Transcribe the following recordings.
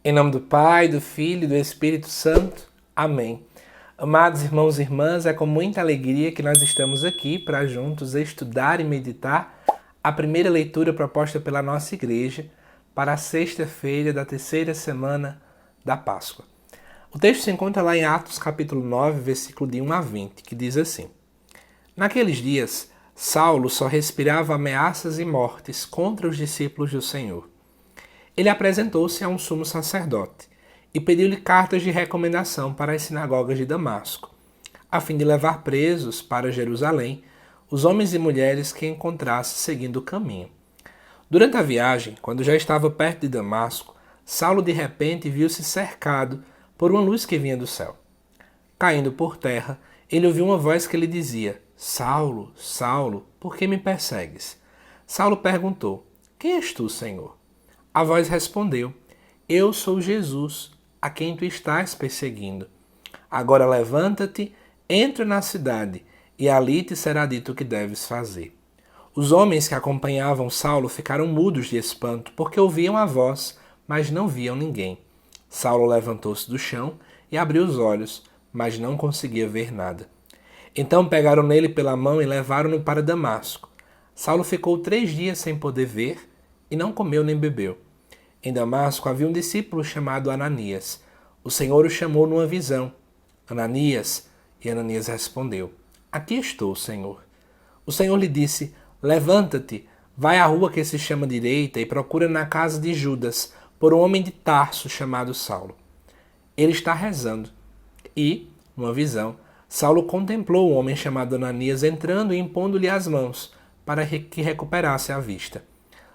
Em nome do Pai, do Filho e do Espírito Santo. Amém. Amados irmãos e irmãs, é com muita alegria que nós estamos aqui para juntos estudar e meditar a primeira leitura proposta pela nossa igreja para a sexta-feira da terceira semana da Páscoa. O texto se encontra lá em Atos capítulo 9, versículo de 1 a 20, que diz assim: Naqueles dias, Saulo só respirava ameaças e mortes contra os discípulos do Senhor. Ele apresentou-se a um sumo sacerdote e pediu-lhe cartas de recomendação para as sinagogas de Damasco, a fim de levar presos para Jerusalém os homens e mulheres que encontrasse seguindo o caminho. Durante a viagem, quando já estava perto de Damasco, Saulo de repente viu-se cercado por uma luz que vinha do céu. Caindo por terra, ele ouviu uma voz que lhe dizia: Saulo, Saulo, por que me persegues? Saulo perguntou: Quem és tu, Senhor? A voz respondeu: Eu sou Jesus, a quem tu estás perseguindo. Agora levanta-te, entra na cidade, e ali te será dito o que deves fazer. Os homens que acompanhavam Saulo ficaram mudos de espanto, porque ouviam a voz, mas não viam ninguém. Saulo levantou-se do chão e abriu os olhos, mas não conseguia ver nada. Então pegaram nele pela mão e levaram-no para Damasco. Saulo ficou 3 dias sem poder ver e não comeu nem bebeu. Em Damasco havia um discípulo chamado Ananias. O Senhor o chamou numa visão. Ananias, e Ananias respondeu: Aqui estou, Senhor. O Senhor lhe disse: Levanta-te, vai à rua que se chama Direita e procura na casa de Judas por um homem de Tarso chamado Saulo. Ele está rezando. E, numa visão, Saulo contemplou um homem chamado Ananias entrando e impondo-lhe as mãos para que recuperasse a vista.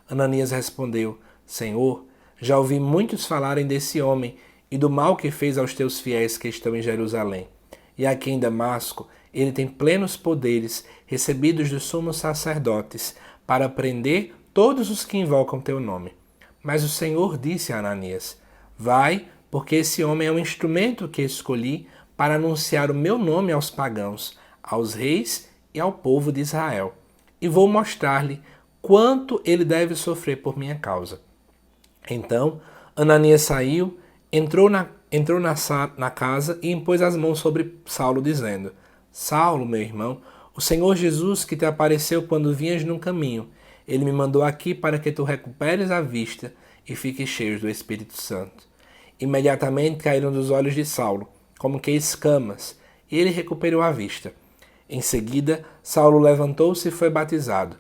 Ananias respondeu: Senhor, já ouvi muitos falarem desse homem e do mal que fez aos teus fiéis que estão em Jerusalém. E aqui em Damasco ele tem plenos poderes recebidos dos sumos sacerdotes para prender todos os que invocam teu nome. Mas o Senhor disse a Ananias: Vai, porque esse homem é um instrumento que escolhi para anunciar o meu nome aos pagãos, aos reis e ao povo de Israel. E vou mostrar-lhe quanto ele deve sofrer por minha causa. Então, Ananias saiu, entrou na casa e impôs as mãos sobre Saulo, dizendo: Saulo, meu irmão, o Senhor Jesus que te apareceu quando vinhas no caminho, ele me mandou aqui para que tu recuperes a vista e fiques cheio do Espírito Santo. Imediatamente caíram dos olhos de Saulo, como que escamas, e ele recuperou a vista. Em seguida, Saulo levantou-se e foi batizado.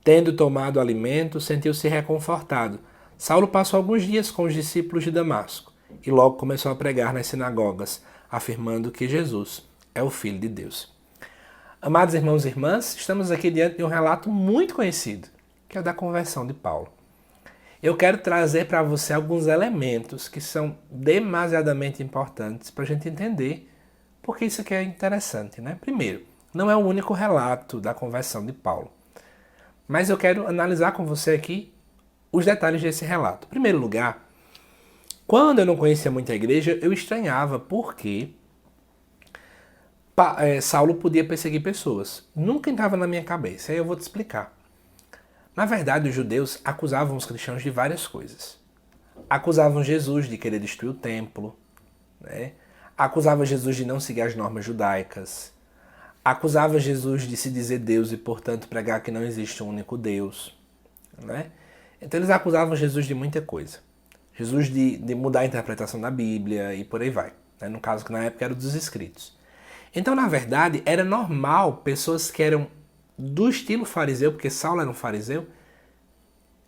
Tendo tomado alimento, sentiu-se reconfortado. Saulo passou alguns dias com os discípulos de Damasco e logo começou a pregar nas sinagogas, afirmando que Jesus é o Filho de Deus. Amados irmãos e irmãs, estamos aqui diante de um relato muito conhecido, que é o da conversão de Paulo. Eu quero trazer para você alguns elementos que são demasiadamente importantes para a gente entender porque isso aqui é interessante, né? Primeiro, não é o único relato da conversão de Paulo, mas eu quero analisar com você aqui os detalhes desse relato. Em primeiro lugar, quando eu não conhecia muito a igreja, eu estranhava porque Saulo podia perseguir pessoas. Nunca entrava na minha cabeça, aí eu vou te explicar. Na verdade, os judeus acusavam os cristãos de várias coisas. Acusavam Jesus de querer destruir o templo, né? Acusavam Jesus de não seguir as normas judaicas. Acusavam Jesus de se dizer Deus e, portanto, pregar que não existe um único Deus, né? Então eles acusavam Jesus de muita coisa. Jesus de mudar a interpretação da Bíblia e por aí vai, né? No caso que na época era dos escritos. Então, na verdade, era normal pessoas que eram do estilo fariseu, porque Saulo era um fariseu,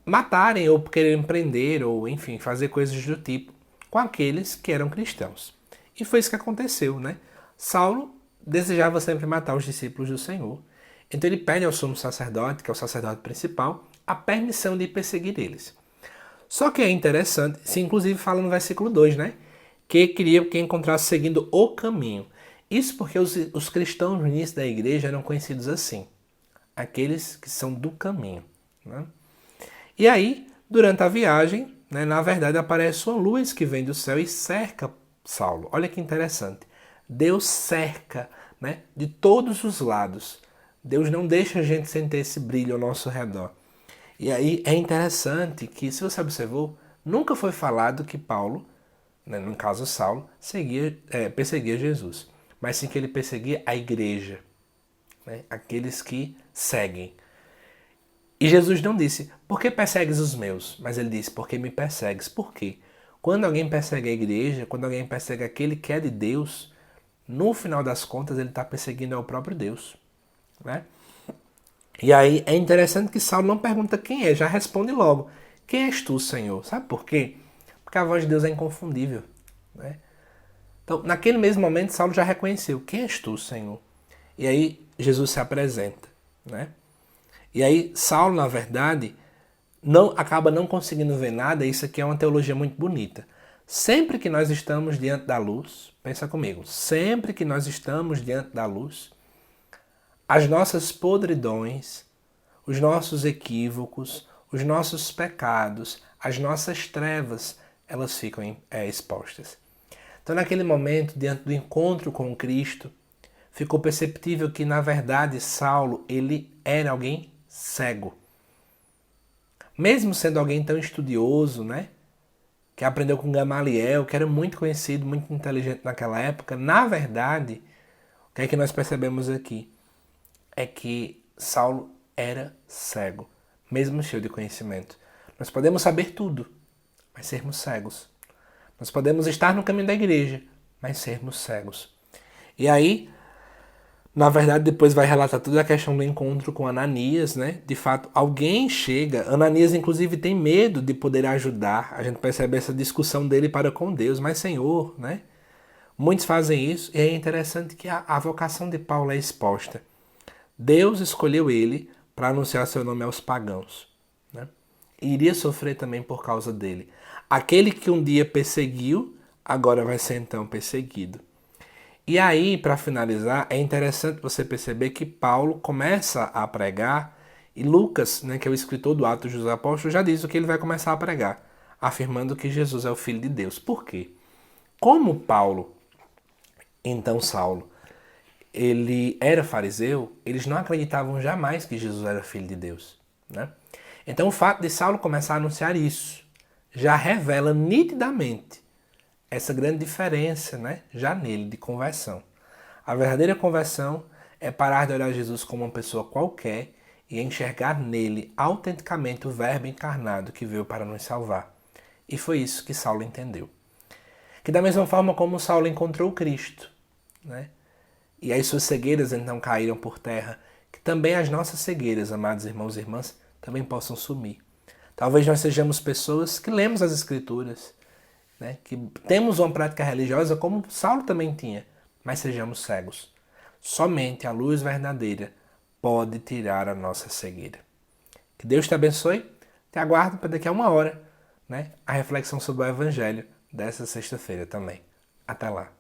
matarem ou quererem prender ou, enfim, fazer coisas do tipo com aqueles que eram cristãos. E foi isso que aconteceu, né? Saulo desejava sempre matar os discípulos do Senhor. Então ele pede ao sumo sacerdote, que é o sacerdote principal, a permissão de perseguir eles. Só que é interessante, se inclusive fala no versículo 2, né? Que queria que encontrasse seguindo o caminho. Isso porque os cristãos no início da igreja eram conhecidos assim, aqueles que são do caminho, né? E aí, durante a viagem, né, na verdade aparece uma luz que vem do céu e cerca Saulo. Olha que interessante. Deus cerca, né, de todos os lados. Deus não deixa a gente sem ter esse brilho ao nosso redor. E aí é interessante que, se você observou, nunca foi falado que Paulo né, no caso Saulo, perseguia Jesus, mas sim que ele perseguia a igreja, né, aqueles que seguem. E Jesus não disse, por que persegues os meus? Mas ele disse, porque me persegues. Por quê? Quando alguém persegue a igreja, quando alguém persegue aquele que é de Deus, no final das contas ele está perseguindo o próprio Deus, né? E aí é interessante que Saulo não pergunta quem é, já responde logo, quem és tu, Senhor? Sabe por quê? Porque a voz de Deus é inconfundível, né? Então, naquele mesmo momento, Saulo já reconheceu, quem és tu, Senhor? E aí Jesus se apresenta, né? E aí Saulo, na verdade, acaba não conseguindo ver nada, e isso aqui é uma teologia muito bonita. Sempre que nós estamos diante da luz, pensa comigo, sempre que nós estamos diante da luz, as nossas podridões, os nossos equívocos, os nossos pecados, as nossas trevas, elas ficam expostas. Então, naquele momento, diante do encontro com Cristo, ficou perceptível que, na verdade, Saulo, ele era alguém cego. Mesmo sendo alguém tão estudioso, né? Que aprendeu com Gamaliel, que era muito conhecido, muito inteligente naquela época, na verdade, o que é que nós percebemos aqui? É que Saulo era cego, mesmo cheio de conhecimento. Nós podemos saber tudo, mas sermos cegos. Nós podemos estar no caminho da igreja, mas sermos cegos. E aí, na verdade, depois vai relatar toda a questão do encontro com Ananias, né? De fato, alguém chega, Ananias inclusive tem medo de poder ajudar. A gente percebe essa discussão dele para com Deus, mas Senhor, né? Muitos fazem isso e é interessante que a vocação de Paulo é exposta. Deus escolheu ele para anunciar seu nome aos pagãos, né? E iria sofrer também por causa dele. Aquele que um dia perseguiu, agora vai ser então perseguido. E aí, para finalizar, é interessante você perceber que Paulo começa a pregar e Lucas, né, que é o escritor do Atos dos Apóstolos, já diz o que ele vai começar a pregar, afirmando que Jesus é o Filho de Deus. Por quê? Como Paulo, então Saulo, ele era fariseu, eles não acreditavam jamais que Jesus era Filho de Deus, né? Então o fato de Saulo começar a anunciar isso já revela nitidamente essa grande diferença, né, já nele, de conversão. A verdadeira conversão é parar de olhar Jesus como uma pessoa qualquer e enxergar nele autenticamente o Verbo encarnado que veio para nos salvar. E foi isso que Saulo entendeu. Que da mesma forma como Saulo encontrou Cristo, né, e as suas cegueiras então caíram por terra, que também as nossas cegueiras, amados irmãos e irmãs, também possam sumir. Talvez nós sejamos pessoas que lemos as Escrituras, né, que temos uma prática religiosa como Saulo também tinha, mas sejamos cegos. Somente a luz verdadeira pode tirar a nossa cegueira. Que Deus te abençoe. Te aguardo para daqui a 1 hora, né, a reflexão sobre o Evangelho dessa sexta-feira também. Até lá.